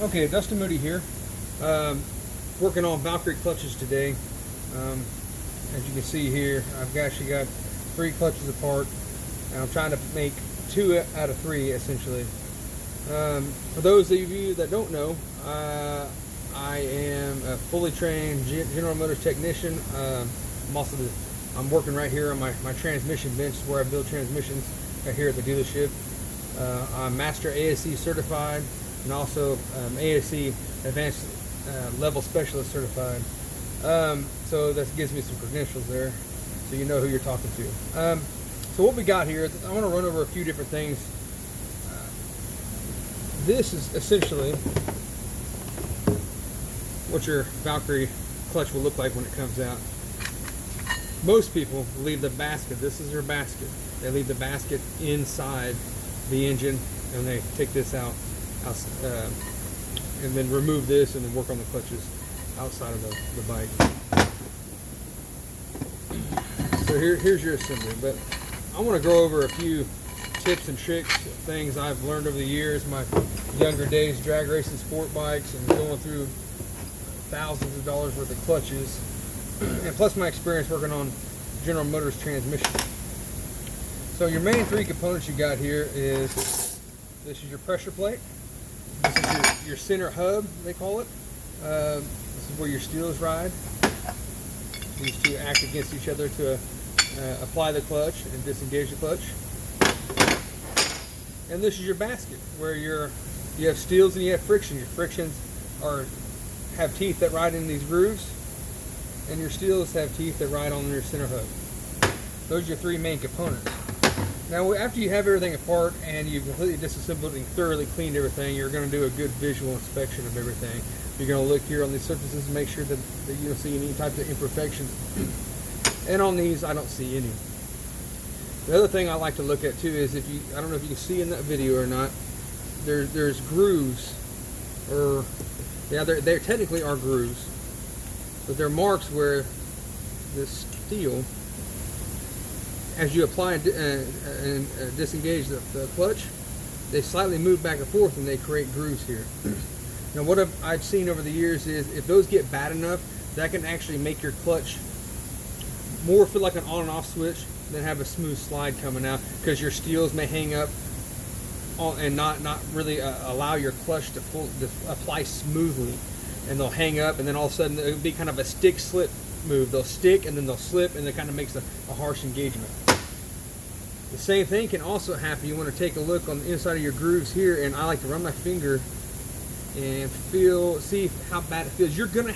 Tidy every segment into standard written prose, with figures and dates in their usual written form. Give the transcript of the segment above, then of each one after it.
Okay, Dustin Moody here. Working on Valkyrie clutches today. As you can see here, I've actually got 3 clutches apart, and I'm trying to make 2 out of 3 essentially. For those of you that don't know, I am a fully trained General Motors technician. I'm working right here on my transmission bench where I build transmissions right here at the dealership. I'm Master ASE certified and also ASE Advanced Level Specialist certified. So that gives me some credentials there, so you know who you're talking to. So what we got here is I want to run over a few different things. This is essentially what your Valkyrie clutch will look like when it comes out. Most people leave the basket. This is their basket. They leave the basket inside the engine, and they take this out, and then remove this, and then work on the clutches outside of the bike. So here's your assembly. But I want to go over a few tips and tricks, things I've learned over the years, my younger days drag racing sport bikes, and going through thousands of dollars worth of clutches, and plus my experience working on General Motors transmission. So your main 3 components you got here is, this is your pressure plate, this is your center hub, they call it. This is where your steels ride. These 2 act against each other to apply the clutch and disengage the clutch. And this is your basket, where you have steels and you have friction. Your frictions have teeth that ride in these grooves, and your steels have teeth that ride on your center hub. Those are your 3 main components. Now, after you have everything apart and you've completely disassembled and thoroughly cleaned everything, you're going to do a good visual inspection of everything. You're going to look here on these surfaces and make sure that you don't see any types of imperfections. And on these, I don't see any. The other thing I like to look at too is, I don't know if you can see in that video or not, there's grooves, or yeah, there technically are grooves, but they're marks where this steel, as you apply and disengage the clutch, they slightly move back and forth and they create grooves here. Now what I've seen over the years is, if those get bad enough, that can actually make your clutch more feel like an on and off switch than have a smooth slide coming out, because your steels may hang up and not really allow your clutch to apply smoothly, and they'll hang up, and then all of a sudden it'll be kind of a stick slip move. They'll stick and then they'll slip, and it kind of makes a harsh engagement. The same thing can also happen. You want to take a look on the inside of your grooves here, and I like to run my finger and see how bad it feels. You're gonna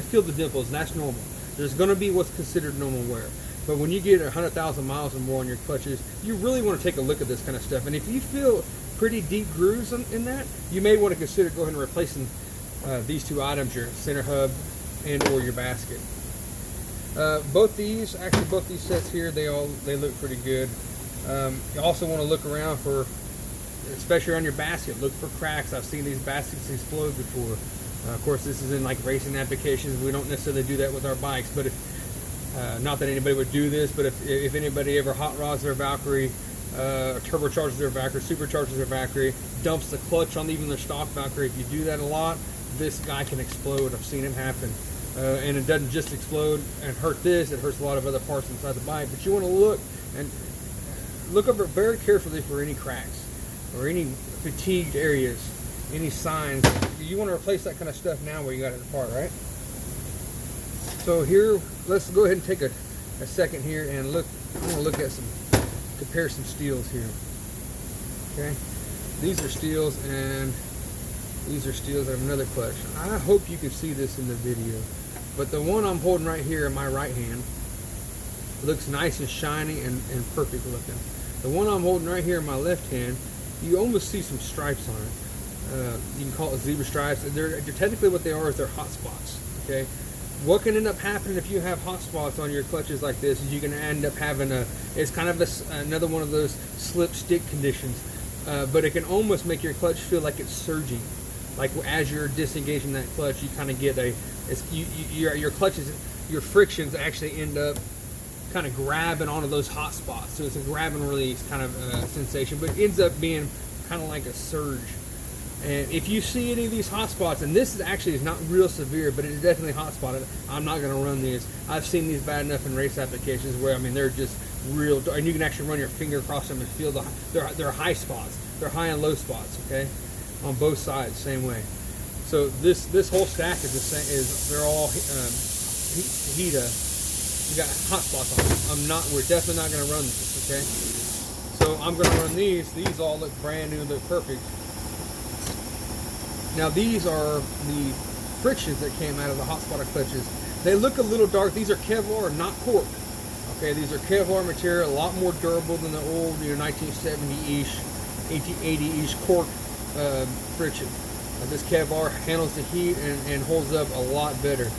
feel the dimples, and that's normal. There's gonna be what's considered normal wear. But when you get 100,000 miles or more on your clutches, you really want to take a look at this kind of stuff. And if you feel pretty deep grooves in that, you may want to consider going and replacing these 2 items, your center hub and or your basket. Both these sets here, they look pretty good. You also want to look around for, especially on your basket, look for cracks. I've seen these baskets explode before. Of course, this is in like racing applications. We don't necessarily do that with our bikes, but not that anybody would do this, but if anybody ever hot rods their Valkyrie, or turbocharges their Valkyrie, supercharges their Valkyrie, dumps the clutch on even their stock Valkyrie, if you do that a lot, this guy can explode. I've seen it happen. And it doesn't just explode and hurt this, it hurts a lot of other parts inside the bike. But you want to look over very carefully for any cracks or any fatigued areas, any signs. You want to replace that kind of stuff now while you got it apart, right? So here, let's go ahead and take a second here and look. I want to look at compare some steels here. Okay, these are steels, and these are steels out of another clutch. I hope you can see this in the video, but the one I'm holding right here in my right hand looks nice and shiny and perfect looking. The one I'm holding right here in my left hand, you almost see some stripes on it. You can call it zebra stripes. They're technically what they are is they're hot spots. Okay. What can end up happening if you have hot spots on your clutches like this is you can end up having it's kind of another one of those slip stick conditions, but it can almost make your clutch feel like it's surging. Like as you're disengaging that clutch, you kind of get your clutches, your frictions actually end up kind of grabbing onto those hot spots. So it's a grab and release kind of sensation, but it ends up being kind of like a surge. And if you see any of these hot spots, and this is not real severe, but it is definitely hot spotted, I'm not going to run these. I've seen these bad enough in race applications where, I mean, they're just real, and you can actually run your finger across them and feel they're high spots. They're high and low spots, okay, on both sides, same way. So this whole stack is the same. They're all heat. You got hot spots on them. We're definitely not going to run this, okay. So I'm going to run these. These all look brand new, look perfect. Now these are the frictions that came out of the hot spotted clutches. They look a little dark. These are Kevlar, not cork. Okay, these are Kevlar material, a lot more durable than the old 1970-ish, 1880-ish cork friction. This Kevlar handles the heat and holds up a lot better.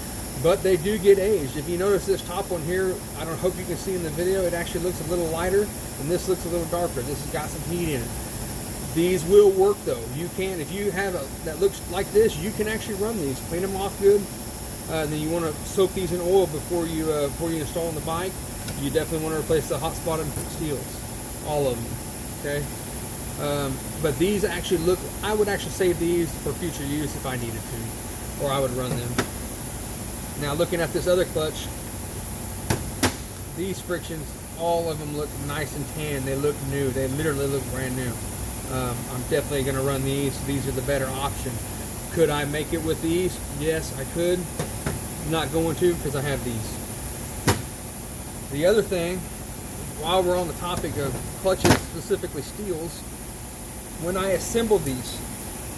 But they do get aged. If you notice this top one here, I don't hope you can see in the video, it actually looks a little lighter, and this looks a little darker. This has got some heat in it. These will work though. You can, if you have that looks like this, you can actually run these, clean them off good. Then you want to soak these in oil before you install on the bike. You definitely want to replace the hot spotted steels, all of them. Okay, but these actually look. I would actually save these for future use if I needed to, or I would run them. Now looking at this other clutch, these frictions, all of them look nice and tan. They look new. They literally look brand new. I'm definitely going to run these. These are the better option. Could I make it with these? Yes, I could. I'm not going to because I have these. The other thing, while we're on the topic of clutches, specifically steels, when I assemble these,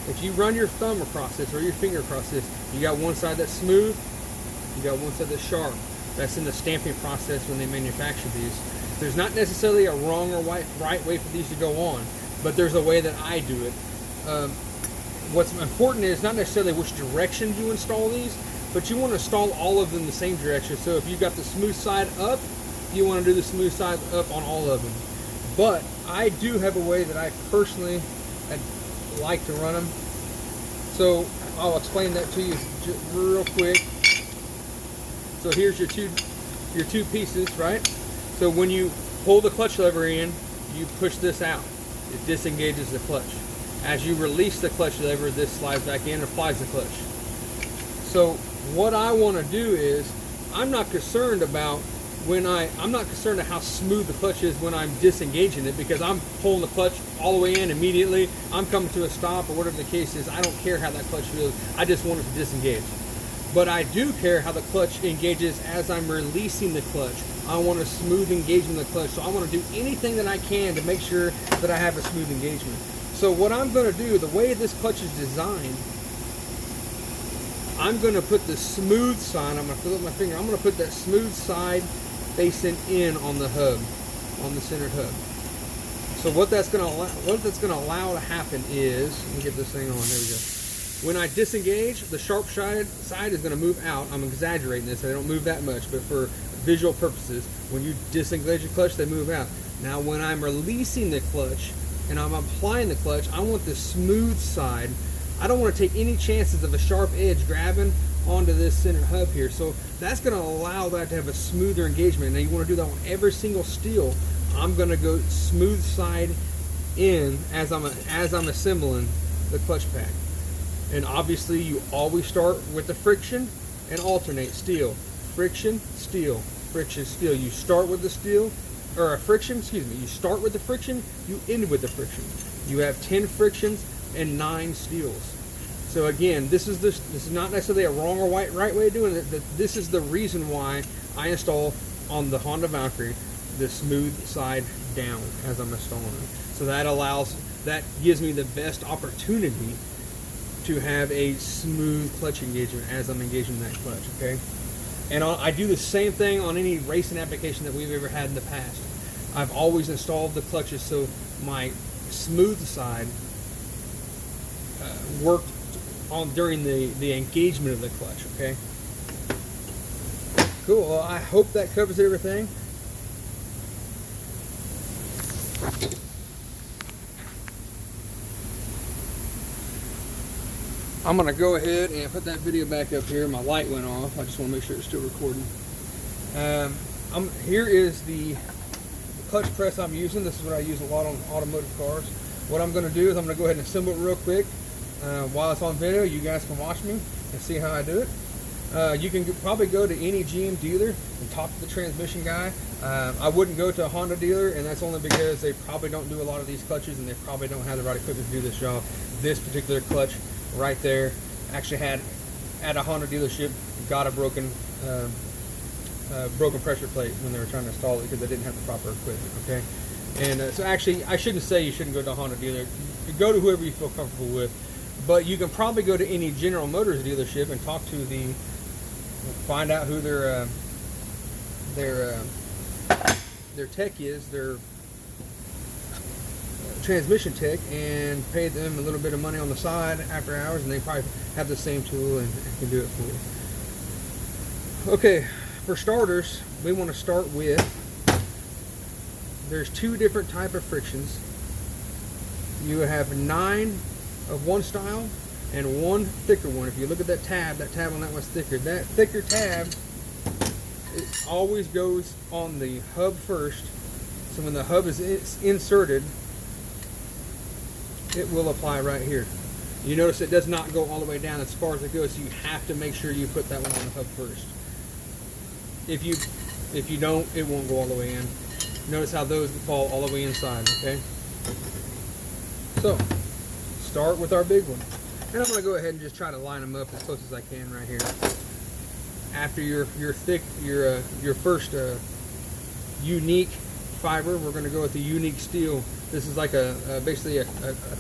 if you run your thumb across this or your finger across this, you got one side that's smooth, you got one side that's sharp. That's in the stamping process when they manufacture these. There's not necessarily a wrong or right way for these to go on, but there's a way that I do it. What's important is not necessarily which direction you install these, but you want to install all of them the same direction. So if you've got the smooth side up, you want to do the smooth side up on all of them. But I do have a way that I personally like to run them. So I'll explain that to you real quick. So here's your two pieces, right? So when you pull the clutch lever in, you push this out. It disengages the clutch. As you release the clutch lever, this slides back in and applies the clutch. So what I want to do is, I'm not concerned about I'm not concerned about how smooth the clutch is when I'm disengaging it, because I'm pulling the clutch all the way in immediately. I'm coming to a stop or whatever the case is. I don't care how that clutch feels. I just want it to disengage. But I do care how the clutch engages as I'm releasing the clutch. I want a smooth engagement of the clutch. So I want to do anything that I can to make sure that I have a smooth engagement. So what I'm going to do, the way this clutch is designed, I'm going to put the smooth side, I'm going to fill up my finger, I'm going to put that smooth side facing in on the hub, on the center hub. So what that's going to allow to happen is, let me get this thing on, there we go. When I disengage, the sharp side is going to move out. I'm exaggerating this, they don't move that much, but for visual purposes, when you disengage the clutch, they move out. Now when I'm releasing the clutch and I'm applying the clutch, I want the smooth side. I don't want to take any chances of a sharp edge grabbing onto this center hub here. So that's going to allow that to have a smoother engagement. Now you want to do that on every single steel. I'm going to go smooth side in as I'm assembling the clutch pack. And obviously you always start with the friction and alternate steel. Friction, steel, friction, steel. You start with the steel, or a friction, excuse me. You start with the friction, you end with the friction. You have 10 frictions and 9 steels. So again, this is not necessarily a wrong or right way of doing it. This is the reason why I install on the Honda Valkyrie the smooth side down as I'm installing it. So that gives me the best opportunity to have a smooth clutch engagement as I'm engaging that clutch, okay? And I do the same thing on any racing application that we've ever had in the past. I've always installed the clutches so my smooth side worked on during the engagement of the clutch, okay? Cool, well, I hope that covers everything. I'm going to go ahead and put that video back up here. My light went off. I just want to make sure it's still recording. Here is the clutch press I'm using. This is what I use a lot on automotive cars. What I'm going to do is I'm going to go ahead and assemble it real quick. while it's on video, you guys can watch me and see how I do it. You can probably go to any GM dealer and talk to the transmission guy. I wouldn't go to a Honda dealer, and that's only because they probably don't do a lot of these clutches, and they probably don't have the right equipment to do this job. This particular clutch right there actually had, at a Honda dealership, got a broken pressure plate when they were trying to install it because they didn't have the proper equipment. Okay, and so actually, I shouldn't say you shouldn't go to a Honda dealer. You go to whoever you feel comfortable with, but you can probably go to any General Motors dealership and talk to find out who their tech is, their transmission tech, and pay them a little bit of money on the side after hours, and they probably have the same tool and can do it for you. Okay, for starters, we want to start with, there's two different type of frictions. You have 9 of one style and one thicker one. If you look at that tab on that one's thicker. That thicker tab, it always goes on the hub first. So when the hub is inserted, it will apply right here. You notice it does not go all the way down as far as it goes, so you have to make sure you put that one on the hub first. If you don't, it won't go all the way in. Notice how those fall all the way inside, okay? So, start with our big one. And I'm going to go ahead and just try to line them up as close as I can right here. After your first unique fiber, we're going to go with the unique steel. This is like basically a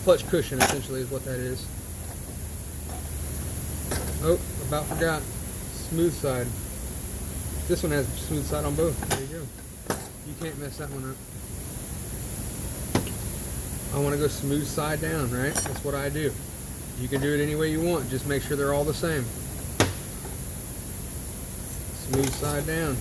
clutch cushion, essentially, is what that is. Oh, about forgot. Smooth side. This one has smooth side on both. There you go. You can't mess that one up. I want to go smooth side down, right? That's what I do. You can do it any way you want. Just make sure they're all the same. Smooth side down.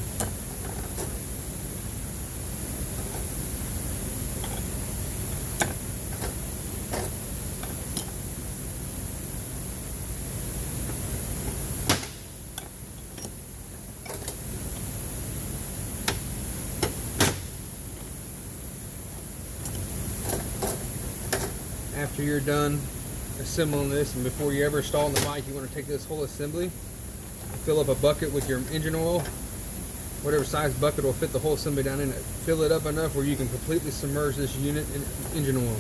After you're done assembling this, and before you ever install the bike, you want to take this whole assembly, fill up a bucket with your engine oil. Whatever size bucket will fit the whole assembly down in it. Fill it up enough where you can completely submerge this unit in engine oil.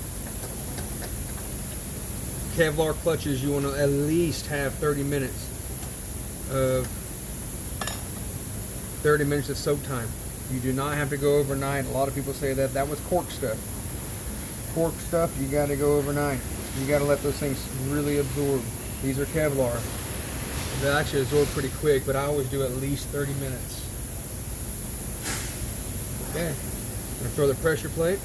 Kevlar clutches, you want to at least have 30 minutes of soak time. You do not have to go overnight. A lot of people say that. That was cork stuff. Cork stuff, you got to go overnight. You got to let those things really absorb. These are Kevlar. They actually absorb pretty quick, but I always do at least 30 minutes. Okay, I'm going to throw the pressure plate.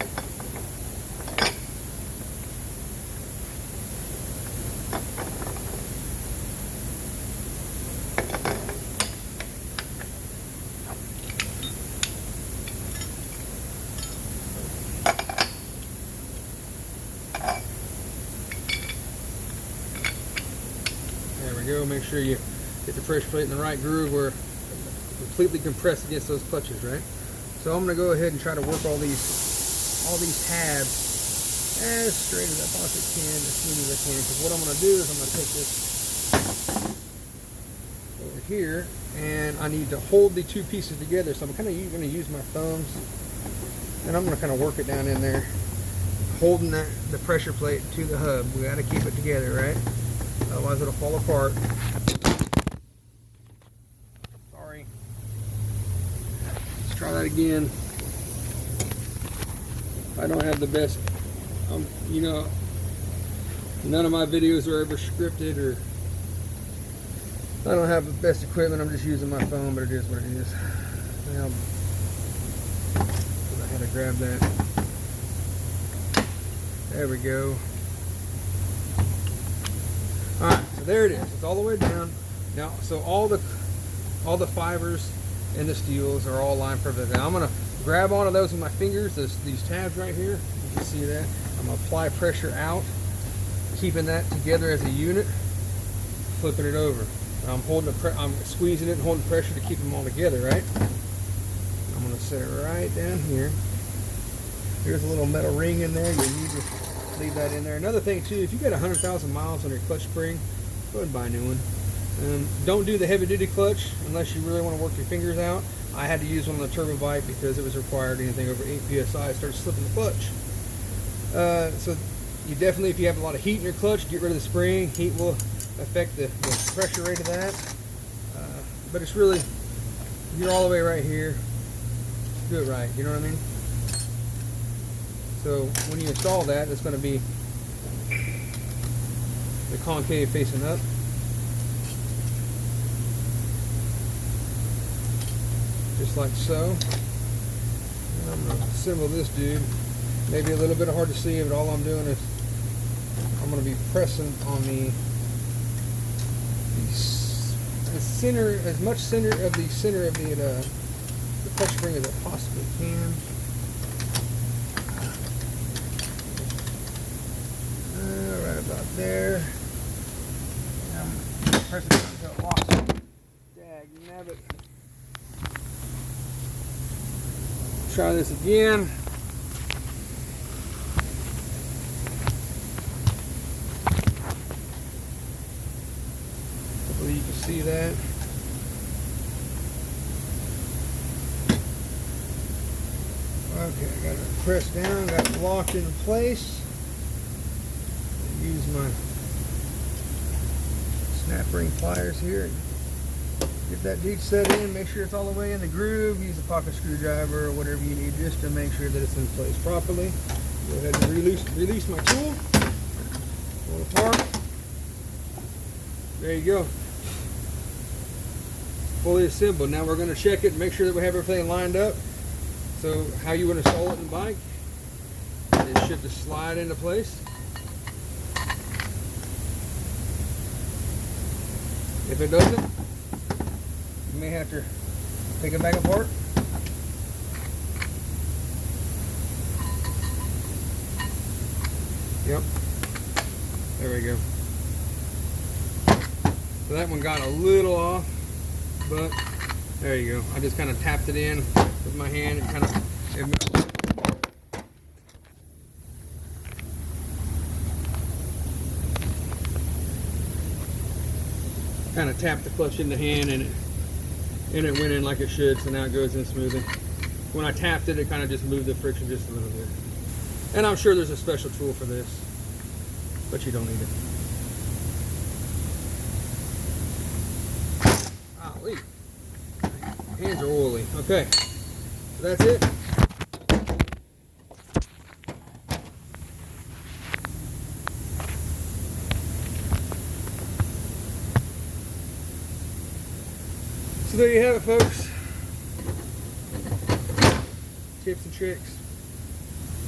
Make sure you get the pressure plate in the right groove where it's completely compressed against those clutches, right? So I'm going to go ahead and try to work all these tabs as straight as I possibly can, as smooth as I can. Because what I'm going to do is I'm going to take this over here, and I need to hold the two pieces together. So I'm kind of going to use my thumbs, and I'm going to kind of work it down in there, holding the pressure plate to the hub. We got to keep it together, right? Otherwise it'll fall apart. Sorry. Let's try that again. I don't have the best, you know, none of my videos are ever scripted, or I don't have the best equipment. I'm just using my phone, but it is what it is. Now, I had to grab that. There we go. Alright, so there it is. It's all the way down. Now, so all the fibers and the steels are all lined perfectly. Now I'm going to grab onto those with my fingers, these tabs right here. You can see that. I'm going to apply pressure out, keeping that together as a unit, flipping it over. I'm squeezing it and holding pressure to keep them all together, right? I'm going to set it right down here. Here's a little metal ring in there. You need to leave that in there. Another thing too, if you get 100,000 miles on your clutch spring, go ahead and buy a new one. Don't do the heavy duty clutch unless you really want to work your fingers out. I had to use one on the turbo bike because it was required. Anything over 8 psi starts slipping the clutch. So you definitely, if you have a lot of heat in your clutch, get rid of the spring. Heat will affect the pressure rate of that. But it's really, you're all the way right here. Do it right, you know what I mean? So when you install that, it's going to be the concave facing up. Just like so. And I'm going to assemble this dude. Maybe a little bit hard to see, but all I'm doing is I'm going to be pressing on the center, as much center of the clutch spring as I possibly can. Right about there. I'm pressing it until it locks. Dag nabbit. Try this again. Hopefully you can see that. Okay, I got it pressed down, got it locked into place. Use my snap ring pliers here and get that dude set in. Make sure it's all the way in the groove. Use a pocket screwdriver or whatever you need just to make sure that it's in place properly. Go ahead and release my tool. Pull it apart. There you go. Fully assembled. Now we're going to check it and make sure that we have everything lined up. So how you would install it in the bike, it should just slide into place. If it doesn't, you may have to take it back apart. Yep. There we go. So that one got a little off, but there you go. I just kind of tapped it in with my hand and kind of tapped the clutch in the hand, and it went in like it should, so now it goes in smoothly. When I tapped it, it kind of just moved the friction just a little bit. And I'm sure there's a special tool for this, but you don't need it. Golly. Hands are oily. Okay, so that's it. So there you have it, folks. Tips and tricks.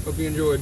Hope you enjoyed.